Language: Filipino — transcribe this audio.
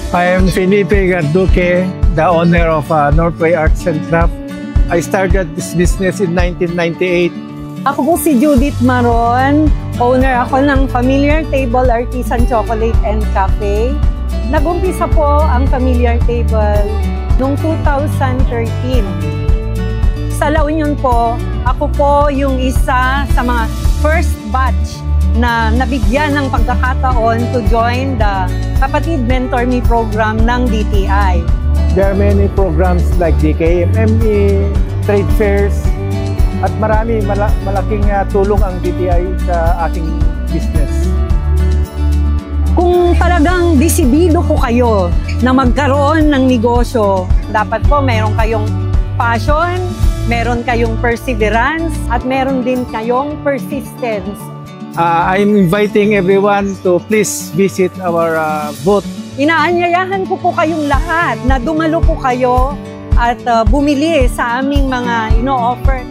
I am Felipe Garduque, the owner of Northway Arts and Craft. I started this business in 1998. Ako po si Judith Maron. Owner ako ng Familiar Table Artisan Chocolate and Cafe. Nag-umpisa po ang Familiar Table noong 2013. Sa La Union po, ako po yung isa sa mga first batch na nabigyan ng pagkakataon to join the Kapatid Mentor Me program ng DTI. There are many programs like DKMME, trade fairs, at malaking tulong ang DTI sa aking business. Kung talagang desidido po kayo na magkaroon ng negosyo, dapat po meron kayong passion, meron kayong perseverance, at meron din kayong persistence. I'm inviting everyone to please visit our booth. Inaanyayahan ko po kayong lahat na dumalo po kayo at bumili sa aming mga ino-offer